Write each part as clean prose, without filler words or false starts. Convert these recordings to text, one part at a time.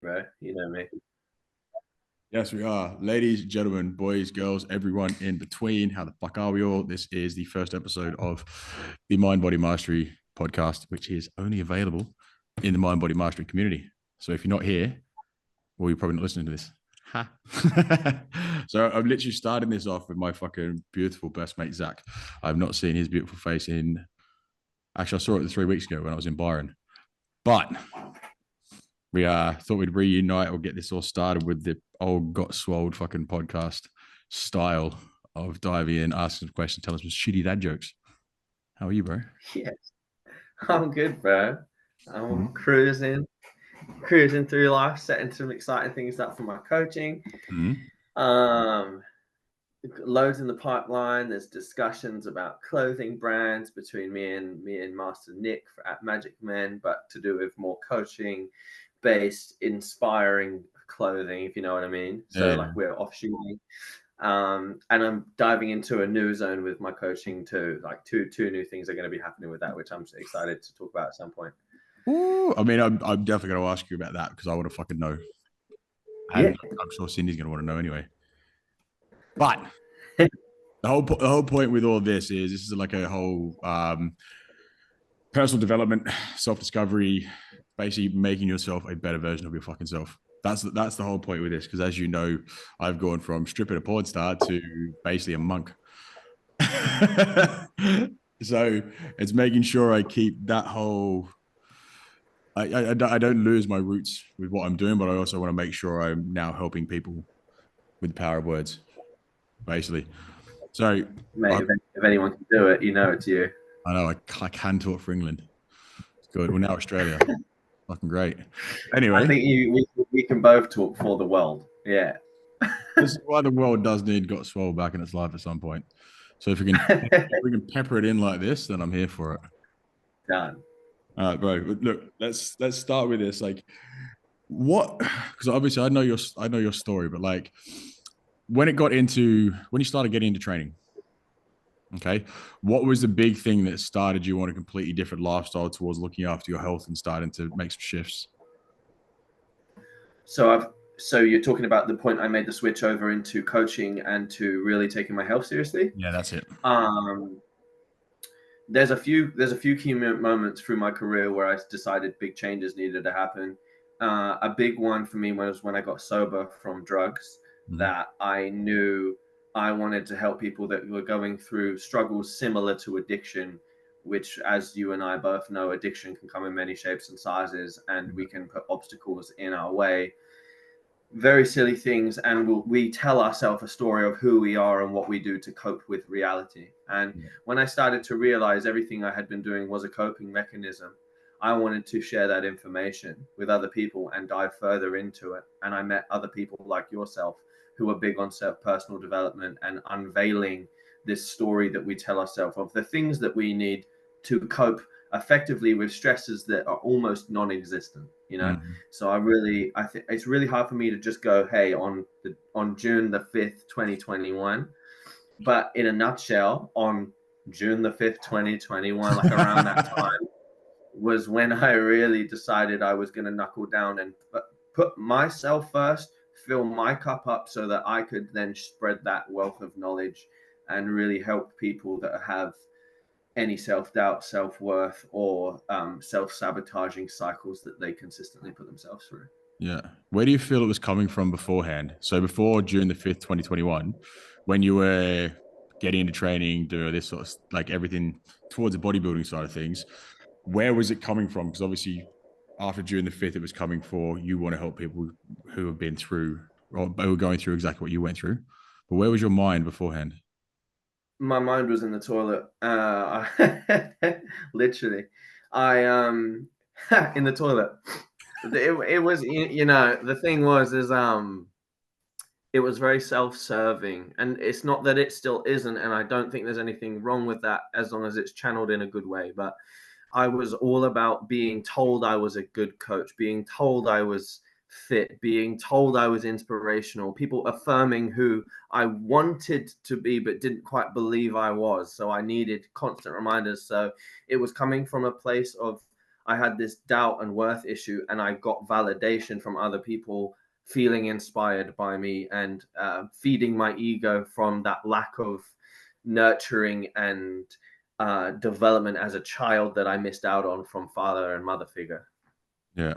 bro. You know me. Yes, we are. Ladies, gentlemen, boys, girls, everyone in between. How the fuck are we all? This is the first episode of the Mind Body Mastery podcast, which is only available in the Mind Body Mastery community. So if you're not here, well, you're probably not listening to this. Ha. So I'm literally starting this off with my fucking beautiful best mate, Zach. I've not seen his beautiful face in, actually, I saw it 3 weeks ago when I was in Byron. But we thought we'd reunite or get this all started with the old got swoled fucking podcast style of diving in, asking some questions, tell us some shitty dad jokes. How are you, bro? Yes, I'm good, bro. I'm Mm-hmm. cruising through life, setting some exciting things up for my coaching. Mm-hmm. Um, Loads in the pipeline. There's discussions about clothing brands between me and Master Nick at Magic Men, but to do with more coaching based, inspiring clothing, if you know what I mean. So Yeah. like we're offshooting. And I'm diving into a new zone with my coaching too. Like two new things are going to be happening with that, which I'm excited to talk about at some point. Ooh, I mean, I'm definitely going to ask you about that because I want to fucking know. Yeah. And I'm sure Cindy's going to want to know anyway. But the whole point with all this is like a whole personal development, self discovery, basically making yourself a better version of your fucking self. That's the whole point with this. Because as you know, I've gone from stripping a porn star to basically a monk. So it's making sure I keep that whole. I don't lose my roots with what I'm doing, but I also want to make sure I'm now helping people with the power of words, basically. So Mate, I, if anyone can do it, you know it's you. I know I can talk for England. It's good. Well, now Australia, fucking great. I Anyway, think we can both talk for the world. Yeah. this is why the world does need got swole back in its life at some point. So if we can pepper it in like this, then I'm here for it. Done. All right, bro. Look, let's start with this. Like, what? Because obviously I know your story, but like when you started getting into training, okay, what was the big thing that started you on a completely different lifestyle towards looking after your health and starting to make some shifts? So you're talking about the point I made the switch over into coaching and to really taking my health seriously. Yeah, that's it. Um, there's a few key moments through my career where I decided big changes needed to happen. A big one for me was when I got sober from drugs. Mhm. That I knew I wanted to help people that were going through struggles similar to addiction, which, as you and I both know, addiction can come in many shapes and sizes, and we can put obstacles in our way, very silly things, and we tell ourselves a story of who we are and what we do to cope with reality. And Yeah. when I started to realize everything I had been doing was a coping mechanism, I wanted to share that information with other people and dive further into it. And I met other people like yourself who are big on self personal development and unveiling this story that we tell ourselves of the things that we need to cope effectively with stresses that are almost non-existent, you know. Mhm. So I think it's really hard for me to just go, hey, on June the 5th, 2021. But in a nutshell, on June the 5th, 2021, like around that time, was when I really decided I was going to knuckle down and put myself first, fill my cup up so that I could then spread that wealth of knowledge and really help people that have any self-doubt, self-worth, or self-sabotaging cycles that they consistently put themselves through. Yeah. Where do you feel it was coming from beforehand? So before June the 5th, 2021, when you were getting into training, doing this sort of like everything towards the bodybuilding side of things, where was it coming from? Because obviously after June the 5th, it was coming for you want to help people who have been through or who are going through exactly what you went through. But where was your mind beforehand? My mind was in the toilet. Literally, I in the toilet. It was, you know, the thing was is it was very self-serving, and it's not that it still isn't, and I don't think there's anything wrong with that as long as it's channeled in a good way. But I was all about being told I was a good coach, being told I was fit, being told I was inspirational, people affirming who I wanted to be but didn't quite believe I was. So I needed constant reminders. So it was coming from a place of I had this doubt and worth issue, and I got validation from other people feeling inspired by me, and feeding my ego from that lack of nurturing and development as a child that I missed out on from father and mother figure. Yeah.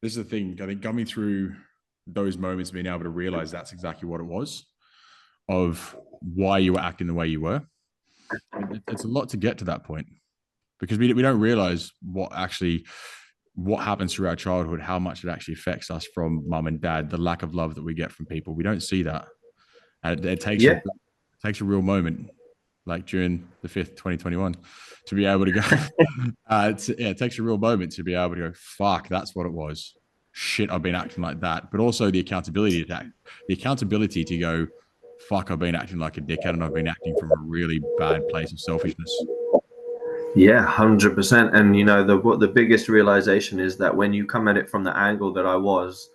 This is the thing. I think coming through those moments, being able to realize that's exactly what it was, of why you were acting the way you were. It's a lot to get to that point, because we don't realize what happens through our childhood, how much it actually affects us from mum and dad, the lack of love that we get from people. We don't see that. And it takes a real moment, like during the 5th, 2021, to be able to go. It takes a real moment to be able to go, fuck, that's what it was. Shit, I've been acting like that. But also the accountability to go, fuck, I've been acting like a dickhead, and I've been acting from a really bad place of selfishness. Yeah, 100%. And the biggest realization is that when you come at it from the angle that I was,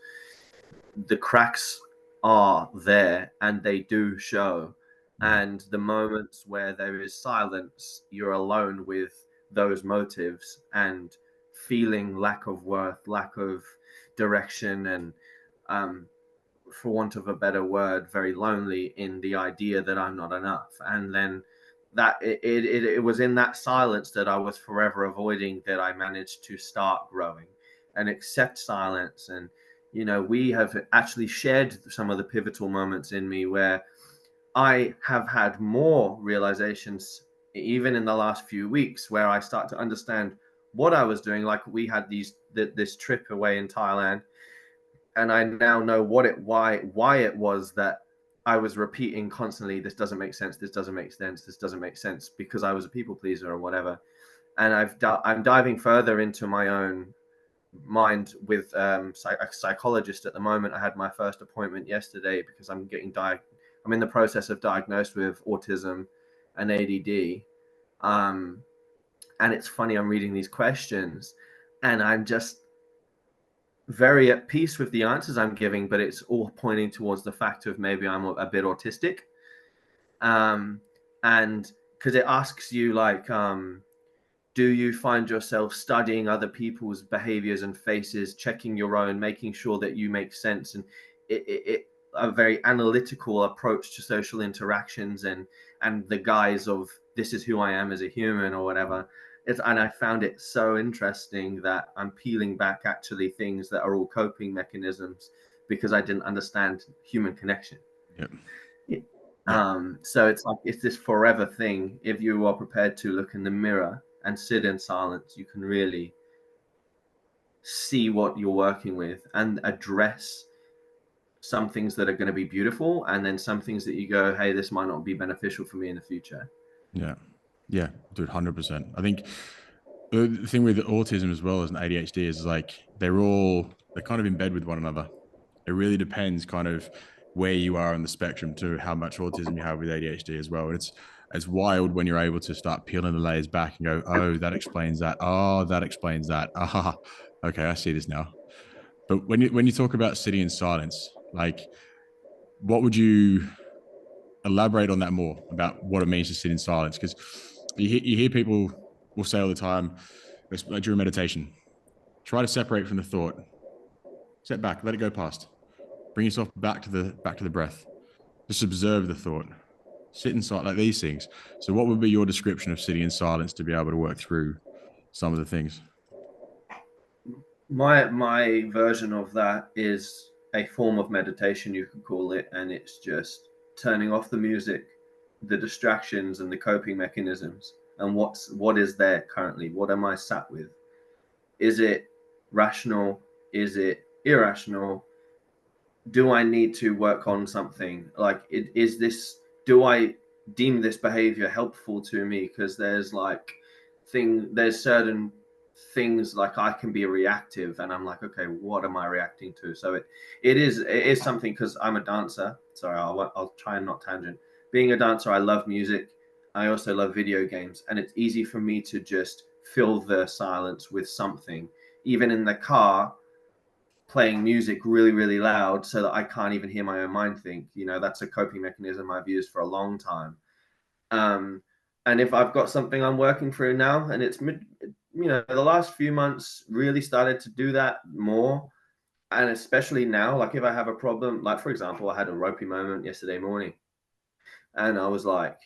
the cracks are there and they do show. And the moments where there is silence, you're alone with those motives and feeling lack of worth, lack of direction, and for want of a better word, very lonely in the idea that I'm not enough. And then it was in that silence that I was forever avoiding that I managed to start growing and accept silence. And we have actually shared some of the pivotal moments in me where I have had more realizations, even in the last few weeks, where I start to understand what I was doing. Like we had this trip away in Thailand, and I now know why it was that I was repeating constantly, this doesn't make sense, this doesn't make sense, this doesn't make sense, because I was a people pleaser or whatever. And I'm diving further into my own mind with a psychologist at the moment. I had my first appointment yesterday because I'm in the process of diagnosed with autism and ADD. And it's funny, I'm reading these questions and I'm just very at peace with the answers I'm giving, but it's all pointing towards the fact of maybe I'm a bit autistic. And because it asks you like, do you find yourself studying other people's behaviors and faces, checking your own, making sure that you make sense, and it a very analytical approach to social interactions and the guise of this is who I am as a human or whatever. And I found it so interesting that I'm peeling back actually things that are all coping mechanisms because I didn't understand human connection. Yep. So it's this forever thing. If you are prepared to look in the mirror and sit in silence, you can really see what you're working with and address some things that are going to be beautiful, and then some things that you go, hey, this might not be beneficial for me in the future. Yeah, dude, 100%. I think the thing with autism as well as an ADHD is like they're kind of in bed with one another. It really depends kind of where you are on the spectrum to how much autism you have with ADHD as well. And it's wild when you're able to start peeling the layers back and go, oh, that explains that. Oh, that explains that. Ah, okay, I see this now. But when you talk about sitting in silence, like, what would you elaborate on that more about what it means to sit in silence? Because you hear people will say all the time during meditation, try to separate from the thought, step back, let it go past, bring yourself back to the breath, just observe the thought, sit in silence, like these things. So what would be your description of sitting in silence to be able to work through some of the things? My version of that is a form of meditation, you could call it, and it's just turning off the music, the distractions, and the coping mechanisms, and what is there currently. What am I sat with? Is it rational? Is it irrational? Do I need to work on something? Like, is this? Do I deem this behavior helpful to me? Because there's certain things like I can be reactive, and I'm like, okay, what am I reacting to? So it is something, because I'm a dancer. Sorry, I'll try and not tangent. Being a dancer, I love music. I also love video games, and it's easy for me to just fill the silence with something, even in the car, playing music really, really loud so that I can't even hear my own mind think. That's a coping mechanism I've used for a long time. And if I've got something I'm working through now and it's the last few months really started to do that more. And especially now, like if I have a problem, like for example, I had a ropey moment yesterday morning, and I was like,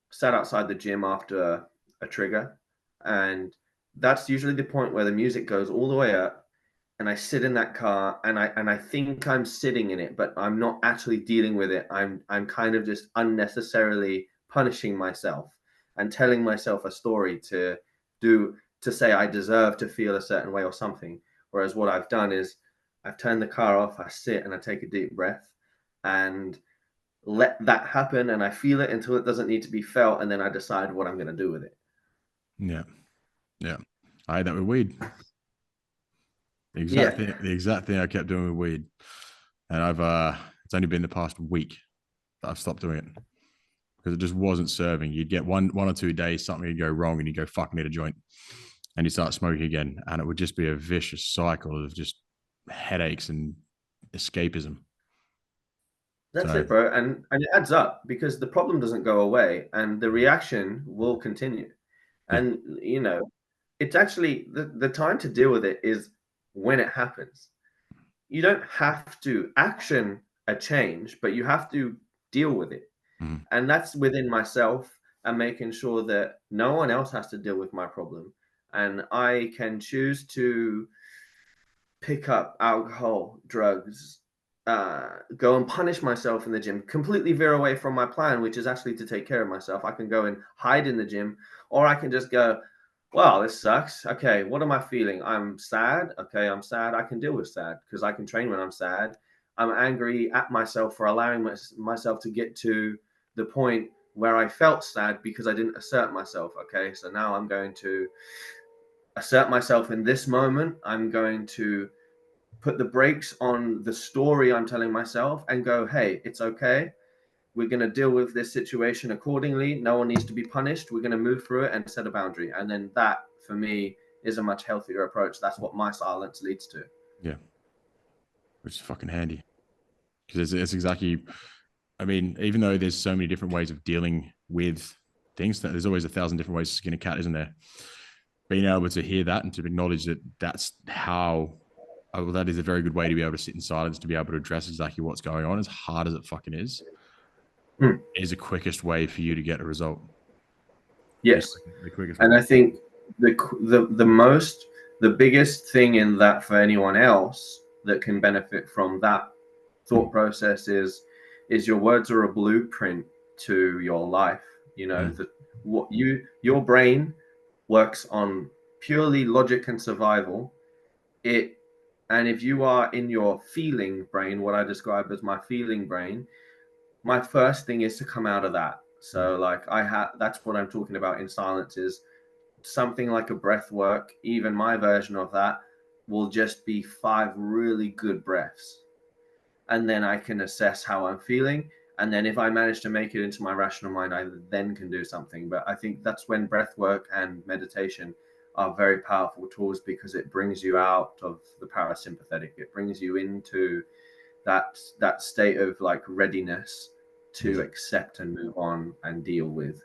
sat outside the gym after a trigger, and that's usually the point where the music goes all the way up, and I sit in that car, and I think I'm sitting in it, but I'm not actually dealing with it. I'm kind of just unnecessarily punishing myself and telling myself a story to say I deserve to feel a certain way or something. Whereas what I've done is I've turned the car off, I sit and I take a deep breath and let that happen, and I feel it until it doesn't need to be felt, and then I decide what I'm going to do with it. Yeah. I had that with weed. The exact thing I kept doing with weed. And it's only been the past week that I've stopped doing it because it just wasn't serving. You'd get one or 2 days, something would go wrong, and you go, fuck, I need a joint. And you start smoking again. And it would just be a vicious cycle of just headaches and escapism. That's it, bro. And it adds up because the problem doesn't go away and the reaction will continue. And, it's actually the time to deal with it is when it happens. You don't have to action a change, but you have to deal with it. Mm. And that's within myself and making sure that no one else has to deal with my problem. And I can choose to pick up alcohol, drugs, go and punish myself in the gym, completely veer away from my plan, which is actually to take care of myself. I can go and hide in the gym, or I can just go, wow, this sucks. Okay, what am I feeling? I'm sad. Okay, I'm sad. I can deal with sad because I can train when I'm sad. I'm angry at myself for allowing myself to get to the point where I felt sad because I didn't assert myself. Okay, so now I'm going to assert myself in this moment. I'm going to put the brakes on the story I'm telling myself and go, hey, it's okay. We're going to deal with this situation accordingly. No one needs to be punished. We're going to move through it and set a boundary. And then that, for me, is a much healthier approach. That's what my silence leads to. Yeah. Which is fucking handy. Because it's exactly, I mean, even though there's so many different ways of dealing with things, that there's always 1,000 different ways to skin a cat, isn't there? Being able to hear that and to acknowledge that that's how, well, that is a very good way to be able to sit in silence, to be able to address exactly what's going on, as hard as it fucking is the quickest way for you to get a result. Yes. The quickest and way. I think the biggest thing in that for anyone else that can benefit from that thought process is your words are a blueprint to your life. Your brain works on purely logic and survival. And if you are in your feeling brain, what I describe as my feeling brain, my first thing is to come out of that. So like that's what I'm talking about in silence, is something like a breath work. Even my version of that will just be 5 really good breaths, and then I can assess how I'm feeling. And then if I manage to make it into my rational mind, I then can do something. But I think that's when breath work and meditation are very powerful tools, because it brings you out of the parasympathetic. It brings you into that state of like readiness to accept and move on and deal with.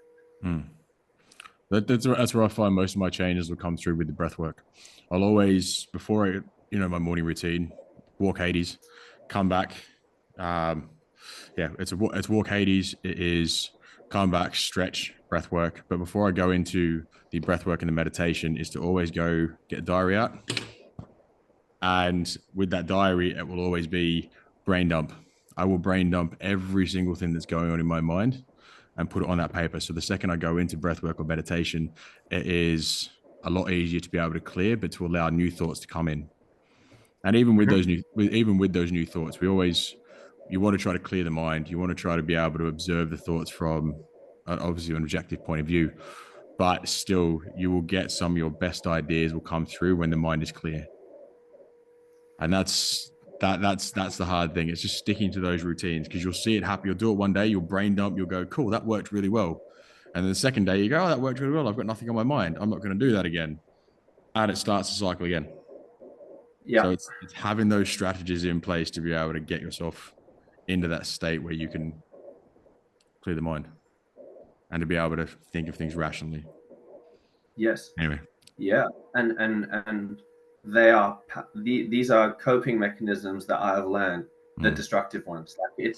That's where I find most of my changes will come through with the breath work. I'll always, before my morning routine, walk Hades, come back. It's walk Hades. It is come back, stretch, breath work. But before I go into the breath work and the meditation, is to always go get a diary out. And with that diary, it will always be brain dump. I will brain dump every single thing that's going on in my mind and put it on that paper. So the second I go into breathwork or meditation, it is a lot easier to be able to clear, but to allow new thoughts to come in. And even with those new thoughts, you want to try to clear the mind. You want to try to be able to observe the thoughts from obviously an objective point of view, but still you will get some of your best ideas will come through when the mind is clear. And that's the hard thing. It's just sticking to those routines, because you'll see it happen. You'll do it one day, you'll brain dump, you'll go, cool, that worked really well. And then the second day you go, oh, that worked really well. I've got nothing on my mind. I'm not going to do that again. And it starts to cycle again. Yeah. So it's having those strategies in place to be able to get yourself into that state where you can clear the mind and to be able to think of things rationally. Yes. Anyway, Yeah, and these are coping mechanisms that I have learned, the destructive ones. Like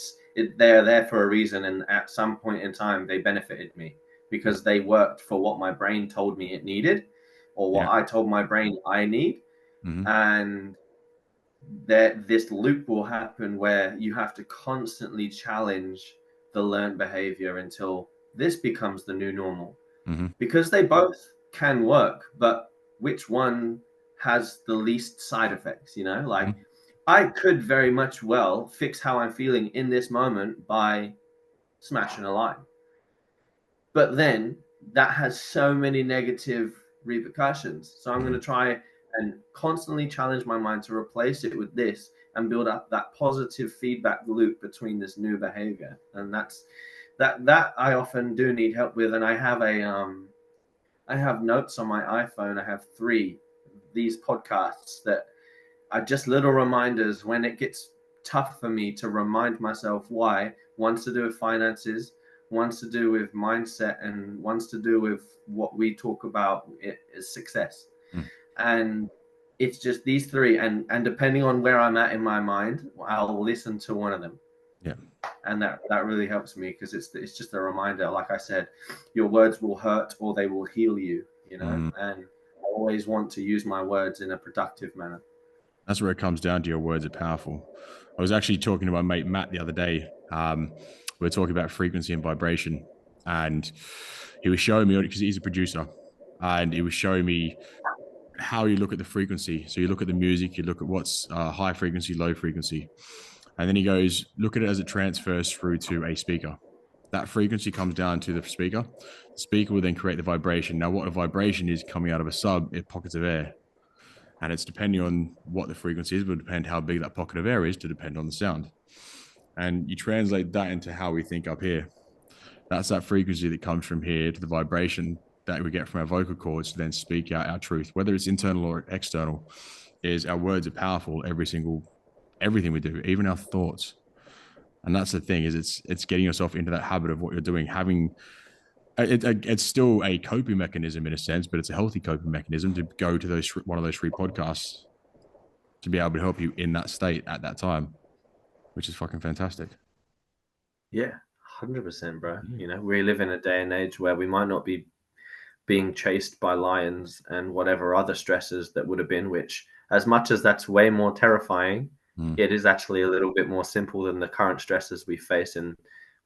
they're there for a reason, and at some point in time they benefited me Yeah. because they worked for what my brain told me it needed, or what Yeah. I told my brain I need. Mm-hmm. And that this loop will happen where you have to constantly challenge the learned behavior until this becomes the new normal, Mm-hmm. because they both can work, but which one has the least side effects? Like, Mm-hmm. I could very much well fix how I'm feeling in this moment by smashing a line, but then that has so many negative repercussions. So I'm going to try and constantly challenge my mind to replace it with this and build up that positive feedback loop between this new behavior. And that I often do need help with. And I have notes on my iPhone. I have three these podcasts that are just little reminders when it gets tough for me to remind myself why. One's to do with finances, one's to do with mindset, and one's to do with what we talk about is success. Mm. And it's just these three, and depending on where I'm at in my mind, I'll listen to one of them. Yeah. And that really helps me, because it's just a reminder. Like I said, your words will hurt or they will heal you, Mm. and I always want to use my words in a productive manner. That's where it comes down to. Your words are powerful. I was actually talking to my mate Matt the other day. We were talking about frequency and vibration, and he was showing me, because he's a producer, and he was showing me how you look at the frequency. So you look at the music, you look at what's high frequency, low frequency, and then he goes, look at it as it transfers through to a speaker. That frequency comes down to the speaker. The speaker will then create the vibration. Now, what a vibration is coming out of a sub, it pockets of air. And it's depending on what the frequency is, will depend how big that pocket of air is to depend on the sound. And you translate that into how we think up here. That's that frequency that comes from here to the vibration that we get from our vocal cords to then speak out our truth, whether it's internal or external. Is our words are powerful. Everything we do, even our thoughts. And that's the thing, is it's getting yourself into that habit of what you're doing, having it's still a coping mechanism in a sense, but it's a healthy coping mechanism to go to one of those free podcasts to be able to help you in that state at that time, which is fucking fantastic. Yeah, 100%, bro. Yeah. We live in a day and age where we might not be being chased by lions and whatever other stresses that would have been, which, as much as that's way more terrifying, Mm. it is actually a little bit more simple than the current stresses we face in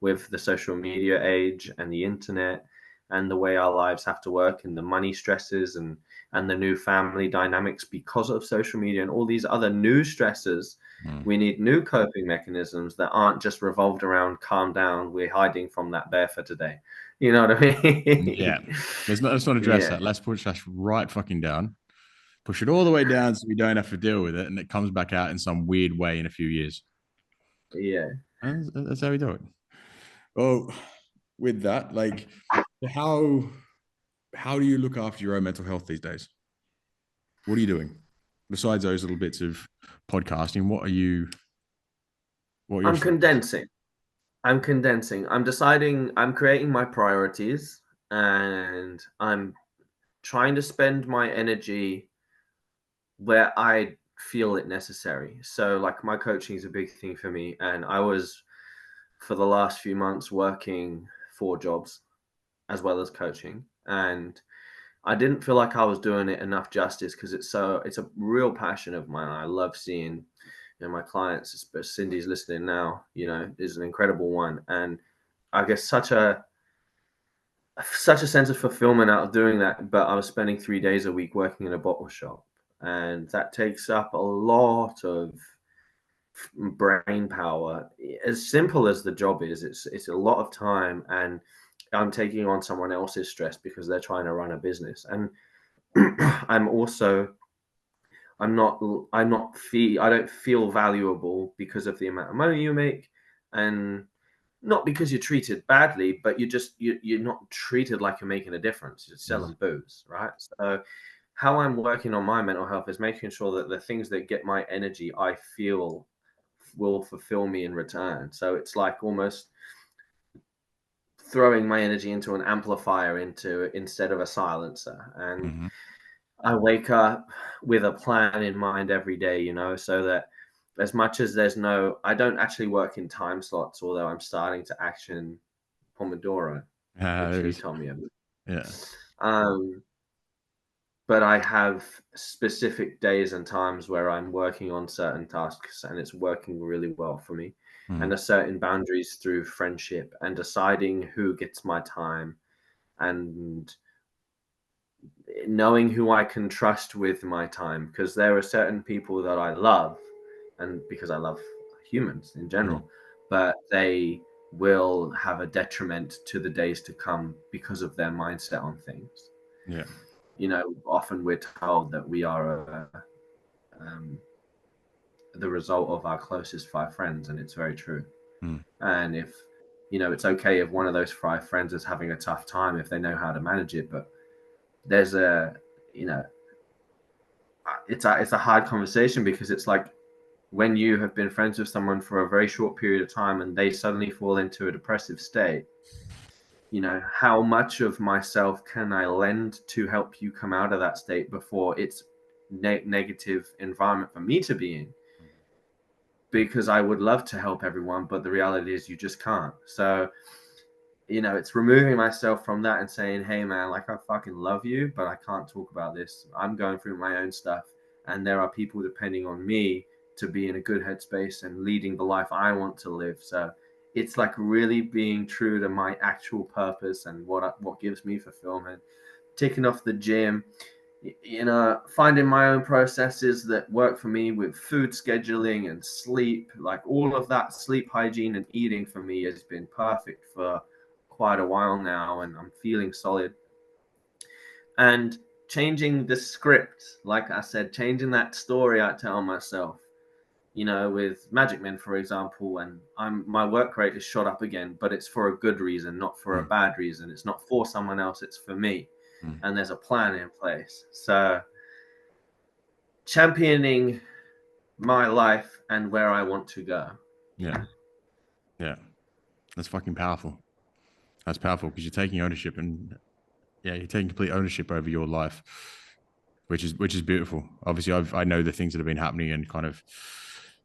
with the social media age and the internet, and the way our lives have to work, and the money stresses, and the new family dynamics because of social media and all these other new stresses. Mm. We need new coping mechanisms that aren't just revolved around calm down, we're hiding from that bear for today. You know what I Yeah. mean? Let's not address Yeah, that. Let's push that right fucking down. Push it all the way down so we don't have to deal with it, and it comes back out in some weird way in a few years. yeah. And that's how we do it. Well, with that, like, how how do you look after your own mental health these days? What are you doing besides those little bits of podcasting? What are your I'm strategies? condensing. I'm condensing. I'm deciding, I'm creating my priorities, and I'm trying to spend my energy where I feel it necessary. So, like, my coaching is a big thing for me. And I was, for the last few months, working 4 jobs as well as coaching. And I didn't feel like I was doing it enough justice, because it's a real passion of mine. I love seeing, my clients, Cindy's listening now, is an incredible one. And I guess such a sense of fulfillment out of doing that. But I was spending 3 days a week working in a bottle shop, and that takes up a lot of brain power. As simple as the job is, it's a lot of time, and I'm taking on someone else's stress because they're trying to run a business. And I'm also I don't feel valuable because of the amount of money you make, and not because you're treated badly, but you're not treated like you're making a difference. You're selling booze, right? So how I'm working on my mental health is making sure that the things that get my energy, I feel will fulfill me in return. So it's like almost throwing my energy into an amplifier, into instead of a silencer. And Mm-hmm. I wake up with a plan in mind every day, you know, so that as much as I don't actually work in time slots, although I'm starting to action Pomodoro, which you There's, told me about. yeah. Um, but I have specific days and times where I'm working on certain tasks and it's working really well for me. And Mm, a certain boundaries through friendship and deciding who gets my time and knowing who I can trust with my time, because there are certain people that I love, and because I love humans in mm, general, but they will have a detriment to the days to come because of their mindset on things. yeah. You know, often we're told that we are um, the result of our closest five friends, and it's very true. Mm, And if it's okay if one of those five friends is having a tough time if they know how to manage it, but there's a you know it's a hard conversation, because it's like when you have been friends with someone for a very short period of time and they suddenly fall into a depressive state, how much of myself can I lend to help you come out of that state before it's negative environment for me to be in? Because I would love to help everyone, but the reality is you just can't. So it's removing myself from that and saying, hey, man, like, I fucking love you, but I can't talk about this. I'm going through my own stuff, and there are people depending on me to be in a good headspace and leading the life I want to live. So it's like really being true to my actual purpose and what gives me fulfillment. Ticking off the gym, finding my own processes that work for me with food scheduling and sleep, like all of that sleep hygiene and eating for me has been perfect for quite a while now, and I'm feeling solid. And changing the script, like I said, changing that story I tell myself, with Magic Men, for example, and my work rate is shot up again, but it's for a good reason, not for a mm, bad reason. It's not for someone else, it's for me. mm. And there's a plan in place. So championing my life and where I want to go. Yeah. Yeah. That's fucking powerful. That's powerful because you're taking ownership and yeah, you're taking complete ownership over your life, which is beautiful. Obviously, I know the things that have been happening and kind of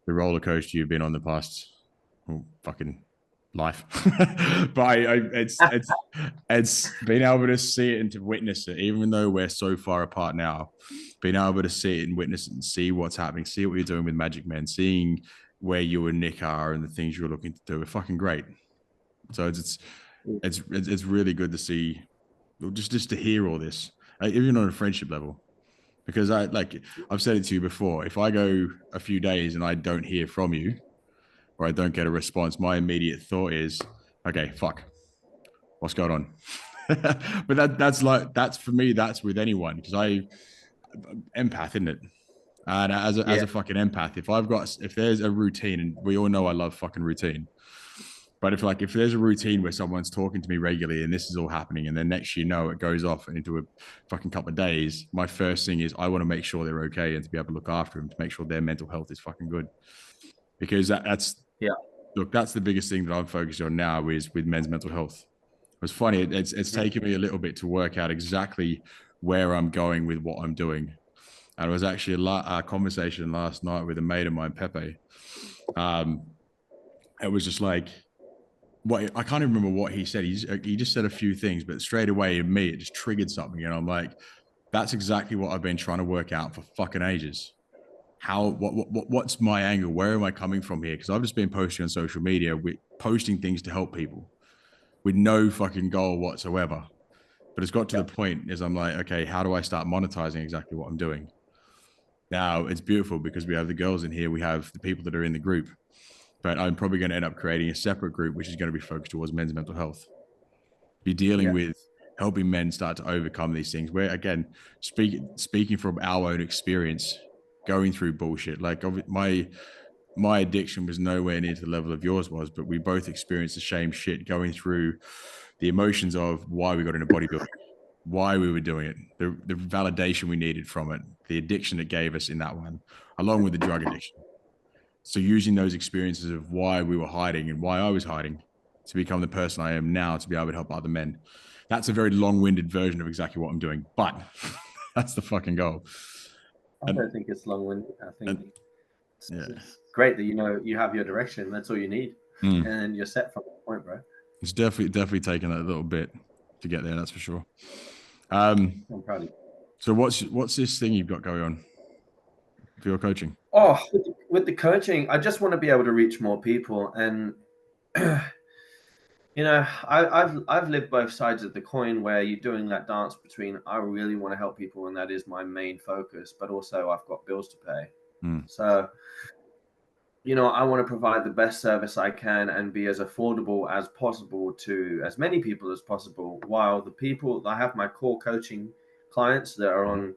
the roller coaster you've been on the past fucking life. But it's being able to see it and to witness it, even though we're so far apart now. Being able to see it and witness it and see what's happening, see what you're doing with Magic Men, seeing where you and Nick are and the things you're looking to do are fucking great. So it's really good to see, just to hear all this, even on a friendship level. Because I've said it to you before, if I go a few days and I don't hear from you or I don't get a response, my immediate thought is, okay, fuck, what's going on? But that's for me, that's with anyone because I empath, isn't it? And as Yeah, a fucking empath, if there's a routine, and we all know I love fucking routine, but if there's a routine where someone's talking to me regularly and this is all happening, and then next it goes off into a fucking couple of days, my first thing is I want to make sure they're okay and to be able to look after them, to make sure their mental health is fucking good. Because that's yeah. look, that's the biggest thing that I'm focused on now is with men's mental health. It's funny, it's Mm-hmm. taken me a little bit to work out exactly where I'm going with what I'm doing. And it was actually a conversation last night with a mate of mine, Pepe. Um, it was just like, what I can't even remember what he said. He just said a few things, but straight away in me, it just triggered something. And I'm like, that's exactly what I've been trying to work out for fucking ages. What's my angle? Where am I coming from here? Because I've just been posting on social media, with posting things to help people with no fucking goal whatsoever. But it's got to Yeah, the point is I'm like, okay, how do I start monetizing exactly what I'm doing? Now it's beautiful because we have the girls in here, we have the people that are in the group, but I'm probably going to end up creating a separate group which is going to be focused towards men's mental health. Be dealing yeah, with helping men start to overcome these things. Where again, speaking from our own experience, going through bullshit. Like my addiction was nowhere near to the level of yours was, but we both experienced the same shit going through the emotions of why we got into bodybuilding, why we were doing it, the validation we needed from it, the addiction it gave us in that one, along with the drug addiction. So using those experiences of why we were hiding and why I was hiding to become the person I am now to be able to help other men. That's a very long-winded version of exactly what I'm doing, but That's the fucking goal. I don't think it's long-winded. I think yeah, it's great that you have your direction. That's all you need, and then you're set from that point, bro. it's definitely taken a little bit to get there. That's for sure. I'm proud of you. So what's this thing you've got going on for your coaching? Oh, with the coaching, I just want to be able to reach more people, and I've lived both sides of the coin where you're doing that dance between I really want to help people and that is my main focus, but also I've got bills to pay. So, I want to provide the best service I can and be as affordable as possible to as many people as possible, while the people I have my core coaching clients that are on,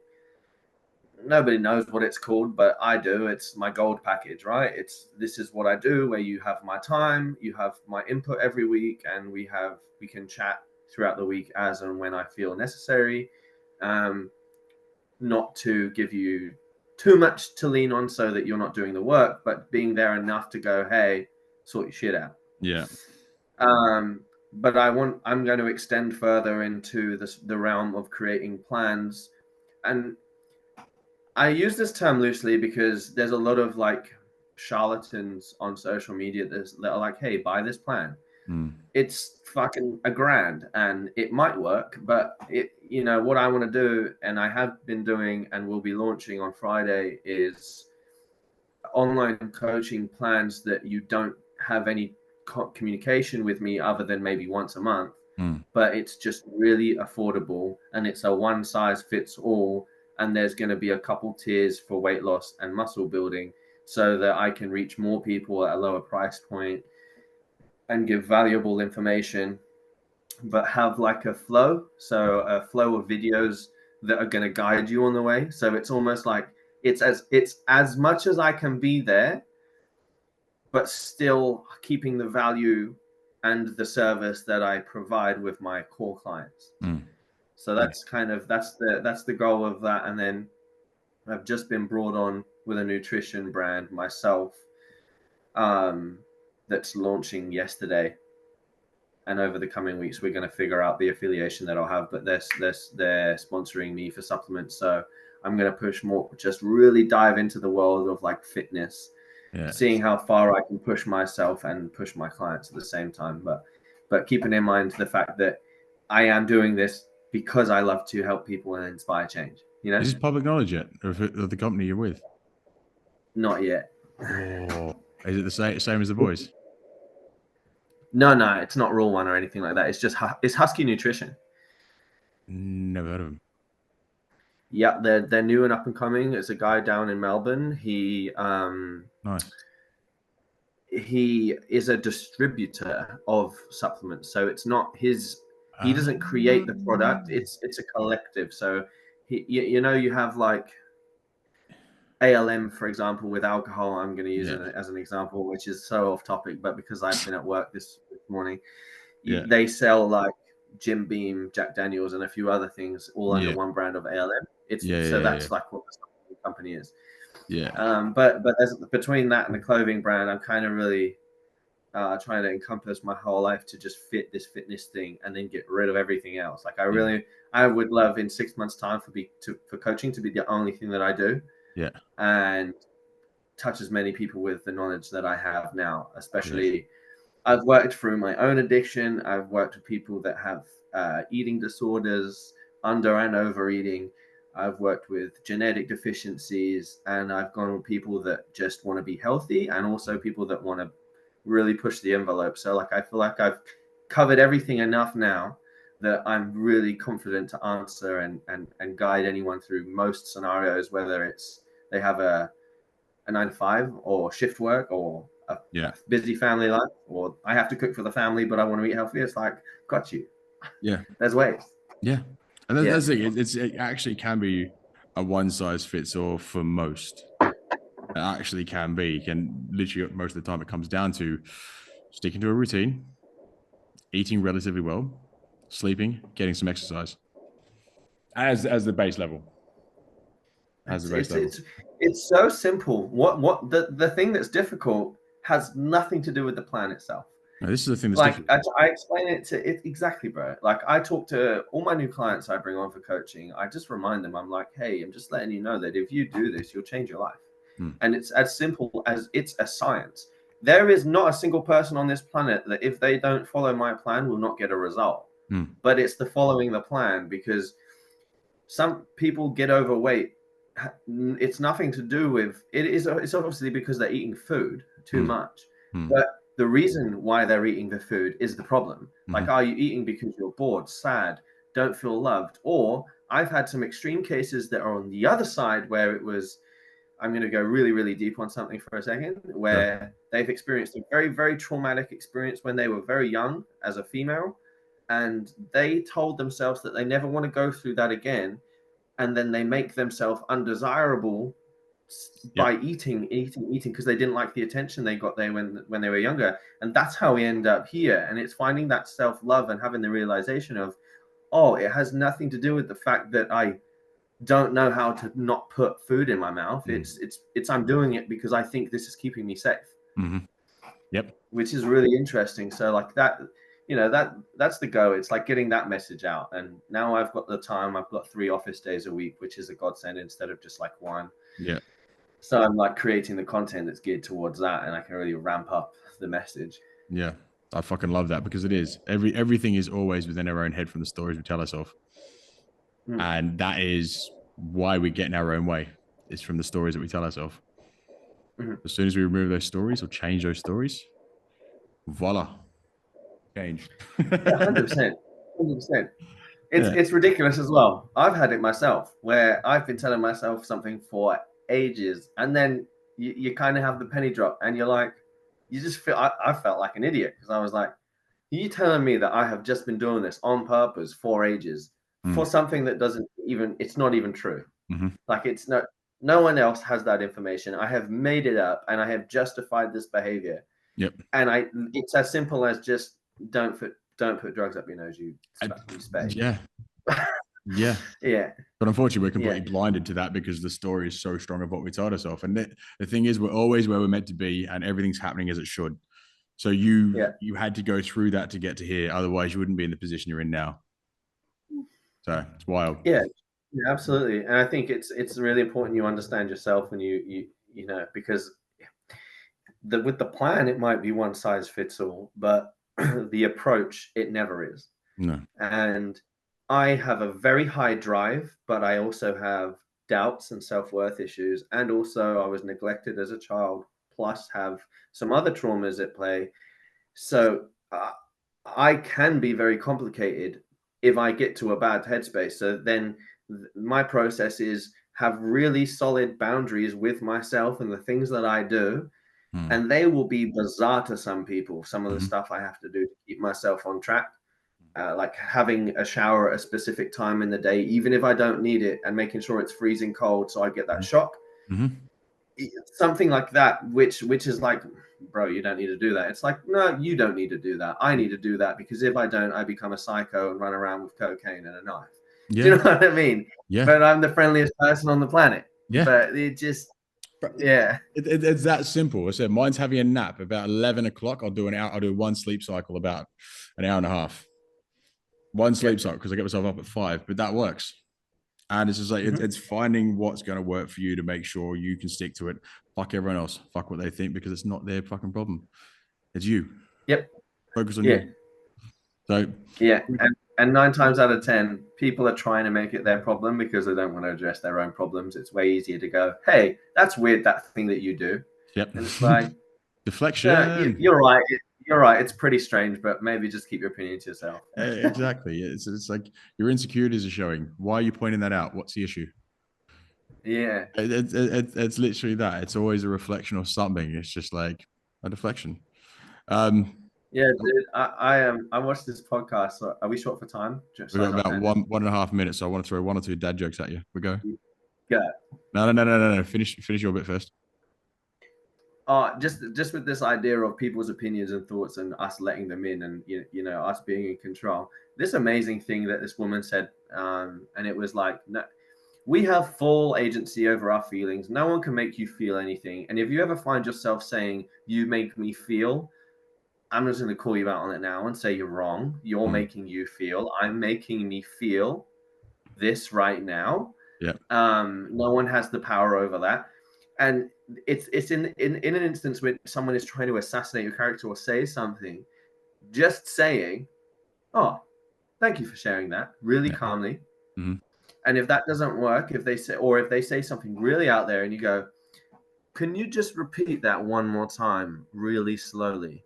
nobody knows what it's called, but I do. It's my gold package, right? This is what I do, where you have my time, you have my input every week, and we can chat throughout the week as and when I feel necessary. Not to give you too much to lean on so that you're not doing the work, but being there enough to go, hey, sort your shit out. Yeah. But I'm going to extend further into the realm of creating plans. And I use this term loosely because there's a lot of like charlatans on social media that are like, hey, buy this plan. It's fucking $1,000 and it might work, but what I want to do, and I have been doing and will be launching on Friday, is online coaching plans that you don't have any communication with me other than maybe once a month, but it's just really affordable and it's a one size fits all. And there's going to be a couple tiers for weight loss and muscle building so that I can reach more people at a lower price point and give valuable information, but have like a flow. So a flow of videos that are going to guide you on the way. So it's almost like it's as much as I can be there, but still keeping the value and the service that I provide with my core clients. So that's that's the goal of that. And then I've just been brought on with a nutrition brand myself, that's launching yesterday. And over the coming weeks, we're going to figure out the affiliation that I'll have. But they're sponsoring me for supplements, so I'm going to push more, just really dive into the world of like fitness, seeing how far I can push myself and push my clients at the same time. But keeping in mind the fact that I am doing this because I love to help people and inspire change. Is this public knowledge yet of the company you're with? Not yet. Oh, is it the same as the boys? No, it's not Rule One or anything like that. It's just it's Husky Nutrition. Never heard of him. Yeah, they're new and up and coming. It's a guy down in Melbourne. He nice. He is a distributor of supplements, so it's not his. He doesn't create the product. It's a collective. So you have like ALM, for example, with alcohol. I'm going to use it as an example, which is so off topic, but because I've been at work this morning, they sell like Jim Beam, Jack Daniels, and a few other things all under one brand of ALM. That's like what the company is. But as between that and the clothing brand, I'm kind of really trying to encompass my whole life to just fit this fitness thing and then get rid of everything else. Like I would love in 6 months' time for coaching to be the only thing that I do. And touch as many people with the knowledge that I have now, especially I've worked through my own addiction. I've worked with people that have eating disorders, under and overeating. I've worked with genetic deficiencies, and I've gone with people that just want to be healthy and also people that want to really push the envelope. So like, I feel like I've covered everything enough now that I'm really confident to answer and guide anyone through most scenarios, whether it's they have a 9-to-5 or shift work or a busy family life, or I have to cook for the family, but I want to eat healthy. It's like, got you. There's ways. And that's the thing. It actually can be a one size fits all for most. It actually can be. And literally most of the time it comes down to sticking to a routine, eating relatively well, sleeping, getting some exercise as the base level. It's so simple. What the thing that's difficult has nothing to do with the plan itself. No, this is the thing that's Like different. I explain it to it exactly, bro. Like I talk to all my new clients I bring on for coaching. I just remind them, I'm like, hey, I'm just letting you know that if you do this, you'll change your life. And it's as simple as it's a science. There is not a single person on this planet that if they don't follow my plan will not get a result. But it's the following the plan, because some people get overweight. It's nothing to do with it. It's obviously because they're eating food too much. But the reason why they're eating the food is the problem. Like, are you eating because you're bored, sad, don't feel loved? Or I've had some extreme cases that are on the other side where it was, I'm going to go really, really deep on something for a second, where they've experienced a very, very traumatic experience when they were very young as a female. And they told themselves that they never want to go through that again. And then they make themselves undesirable by eating because they didn't like the attention they got there when they were younger. And that's how we end up here. And it's finding that self-love and having the realization of, oh, it has nothing to do with the fact that I don't know how to not put food in my mouth. It's I'm doing it because I think this is keeping me safe. Yep. Which is really interesting. So like that, that's the go. It's like getting that message out. And now I've got the time. I've got 3 office days a week, which is a godsend instead of just like 1. Yeah. So I'm like creating the content that's geared towards that, and I can really ramp up the message. Yeah. I fucking love that, because it is everything is always within our own head from the stories we tell ourselves. And that is why we get in our own way. It's from the stories that we tell ourselves. As soon as we remove those stories or change those stories, voila, change. 100%. 100%. It's ridiculous as well. I've had it myself where I've been telling myself something for ages, and then you kind of have the penny drop, and you're like, you just feel. I felt like an idiot because I was like, you telling me that I have just been doing this on purpose for ages for something that doesn't even, it's not even true. Like, it's no one else has that information. I have made it up and I have justified this behavior. Yep. And it's as simple as just don't put drugs up your nose, you spade. Yeah. Yeah. Yeah. But unfortunately, we're completely blinded to that because the story is so strong of what we told ourselves. And the thing is, we're always where we're meant to be, and everything's happening as it should. So you had to go through that to get to here. Otherwise, you wouldn't be in the position you're in now. So it's wild. Yeah, absolutely. And I think it's really important you understand yourself, and you know, because with the plan, it might be one size fits all, but the approach, it never is. No. And I have a very high drive, but I also have doubts and self-worth issues. And also I was neglected as a child, plus have some other traumas at play. So I can be very complicated if I get to a bad headspace. So then my process is have really solid boundaries with myself and the things that I do. And they will be bizarre to some people, some of the stuff I have to do to keep myself on track. Like having a shower at a specific time in the day, even if I don't need it, and making sure it's freezing cold so I get that shock. Something like that, which is like, bro, you don't need to do that. It's like, no, you don't need to do that. I need to do that, because if I don't, I become a psycho and run around with cocaine and a knife. Do you know what I mean? Yeah. But I'm the friendliest person on the planet. Yeah. But it just, it's that simple. I said, mine's having a nap about 11 o'clock. I'll do one sleep cycle about an hour and a half. One sleep cycle, because I get myself up at 5, but that works. And it's just like, it's finding what's going to work for you to make sure you can stick to it. Fuck everyone else. Fuck what they think, because it's not their fucking problem. It's you. Yep. Focus on you. So and 9 times out of 10, people are trying to make it their problem because they don't want to address their own problems. It's way easier to go, hey, that's weird, that thing that you do. Yep. And it's like, deflection. You're right. You're right. It's pretty strange, but maybe just keep your opinion to yourself. Exactly. It's like your insecurities are showing. Why are you pointing that out? What's the issue? Yeah. It's literally that. It's always a reflection of something. It's just like a deflection. Yeah, dude. I watched this podcast. So are we short for time? We've got about 1.5 minutes. So I want to throw 1 or 2 dad jokes at you. We go. Go. No. Finish your bit first. Just with this idea of people's opinions and thoughts and us letting them in, and you know, us being in control. This amazing thing that this woman said, and it was like, no, we have full agency over our feelings. No one can make you feel anything. And if you ever find yourself saying, "You make me feel," I'm just going to call you out on it now and say you're wrong. You're making you feel. I'm making me feel this right now. Yeah. No one has the power over that. And it's in an instance where someone is trying to assassinate your character or say something, just saying, "Oh, thank you for sharing that," really calmly. Mm-hmm. And if that doesn't work, if they say something really out there, and you go, "Can you just repeat that one more time, really slowly?"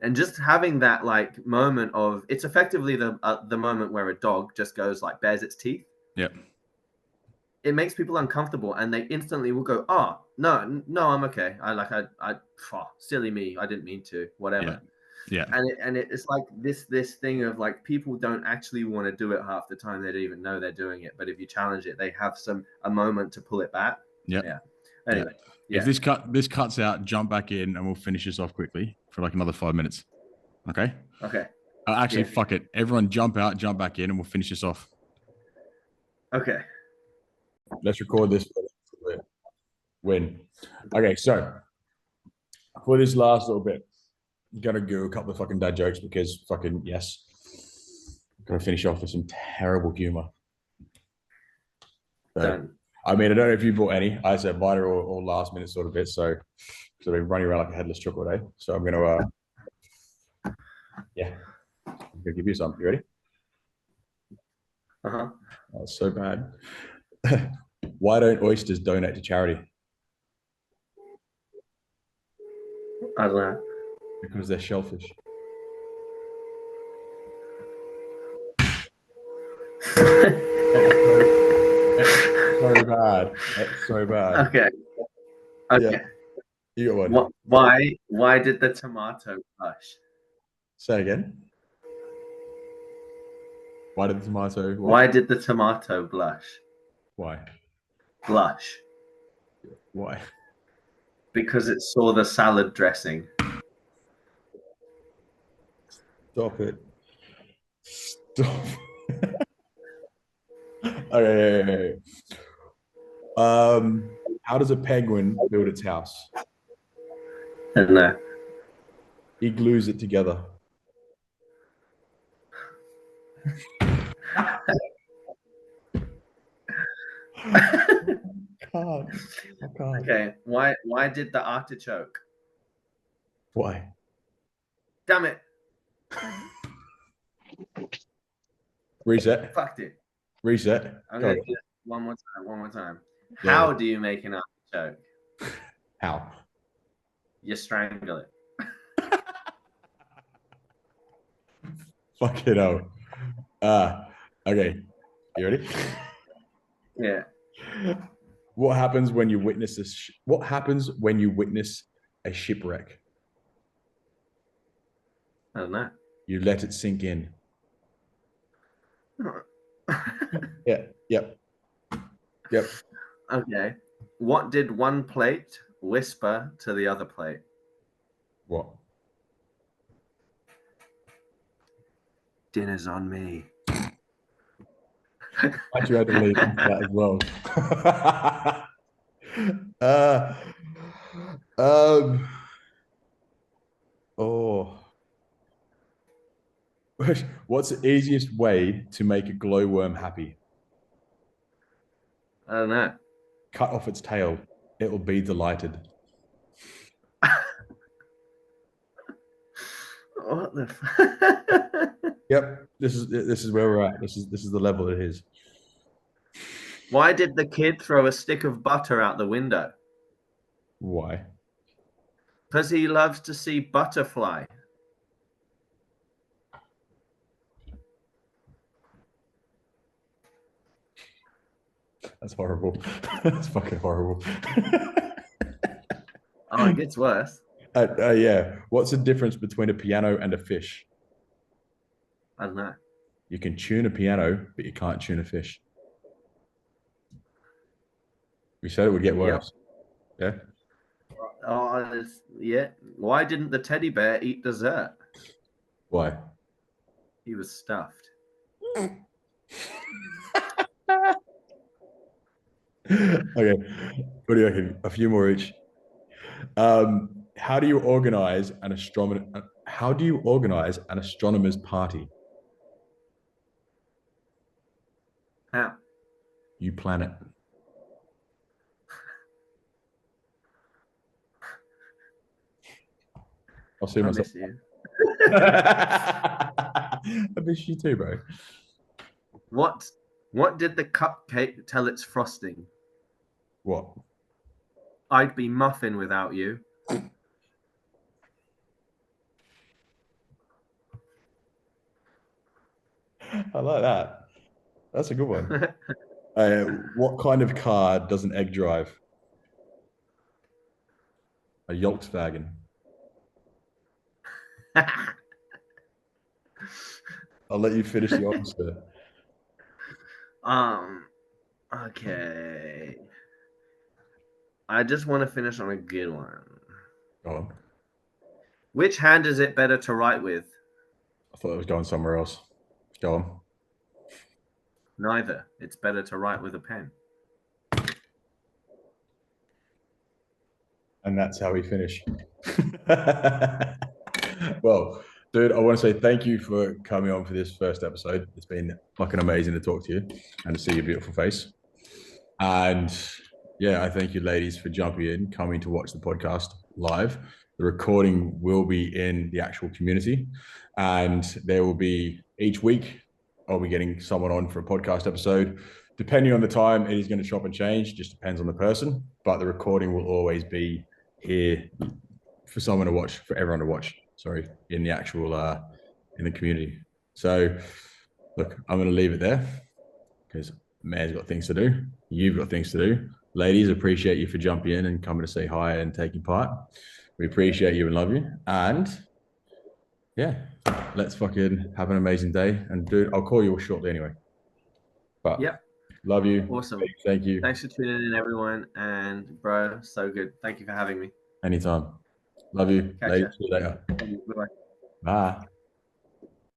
And just having that like moment of, it's effectively the moment where a dog just goes like bares its teeth. Yeah. It makes people uncomfortable, and they instantly will go, "Oh, no, I'm okay. Silly me. I didn't mean to, whatever." Yeah. And it's like this thing of like, people don't actually want to do it half the time. They don't even know they're doing it. But if you challenge it, they have a moment to pull it back. Yeah. Anyway. Yeah. If this cuts out, jump back in and we'll finish this off quickly for like another 5 minutes. Okay. Okay. Actually, fuck it. Everyone jump out, jump back in, and we'll finish this off. Okay. Let's record this. Win. Okay, so for this last little bit, I'm gonna do a couple of fucking dad jokes because fucking yes. I'm gonna finish off with some terrible humor. So, Done. I mean, I don't know if you brought any. I said vital or last minute sort of bit. So I've been running around like a headless chocolate, eh? So I'm gonna I'm gonna give you some. You ready? Uh-huh. Oh, so bad. Why don't oysters donate to charity? I don't know. Because they're shellfish. So bad. That's so bad. Okay. Yeah. You got one. Why did the tomato blush? Say again. Why did the tomato? What? Why did the tomato blush? Why? Blush. Why? Because it saw the salad dressing. Stop it. Stop. Okay. How does a penguin build its house? I don't know. He glues it together. I can't. Okay. Why did the artichoke? Why? Damn it. Reset. Fucked it. Reset. I'm gonna do it one more time. Yeah. How do you make an artichoke? How? You strangle it. Fuck it out. Okay. You ready? Yeah. What happens when you witness this? What happens when you witness a shipwreck? I don't know. You let it sink in. Yeah. Yep. Okay. What did one plate whisper to the other plate? What? Dinner's on me. I tried to lead into that as well. What's the easiest way to make a glowworm happy? I don't know. Cut off its tail. It will be delighted. What the? Yep, this is where we're at. This is the level it is. Why did the kid throw a stick of butter out the window? Why? Because he loves to see butterfly. That's horrible. That's fucking horrible. Oh, it gets worse. Yeah. What's the difference between a piano and a fish? I don't know. You can tune a piano, but you can't tune a fish. We said it would get worse. Yep. Yeah. Oh, yeah. Why didn't the teddy bear eat dessert? Why? He was stuffed. Okay. What do you reckon? A few more each. how do you organize an astronomer? How do you organize an astronomer's party? How? You plan it. I'll see I myself. miss you. I miss you too, bro. What did the cupcake tell its frosting? What? I'd be muffin without you. I like that. That's a good one. What kind of car does an egg drive? A Volkswagen. I'll let you finish the answer. Okay. I just want to finish on a good one. Go on. Which hand is it better to write with? I thought it was going somewhere else. Go on. Neither. It's better to write with a pen. And that's how we finish. Well, dude, I want to say thank you for coming on for this first episode. It's been fucking amazing to talk to you and to see your beautiful face. And yeah, I thank you, ladies, for jumping in, coming to watch the podcast live. The recording will be in the actual community, and there will be each week I'll be getting someone on for a podcast episode. Depending on the time, it is going to chop and change. Just depends on the person, but the recording will always be here for someone to watch, for everyone to watch. Sorry, in the actual in the community. So, look, I'm going to leave it there because man's got things to do. You've got things to do. Ladies, appreciate you for jumping in and coming to say hi and taking part. We appreciate you and love you. And yeah, let's fucking have an amazing day. And dude, I'll call you shortly anyway. But yep. Love you. Awesome. Thank you. Thanks for tuning in, everyone. And bro, so good. Thank you for having me. Anytime. Love you. Catch ya. See you later. Bye-bye. Bye.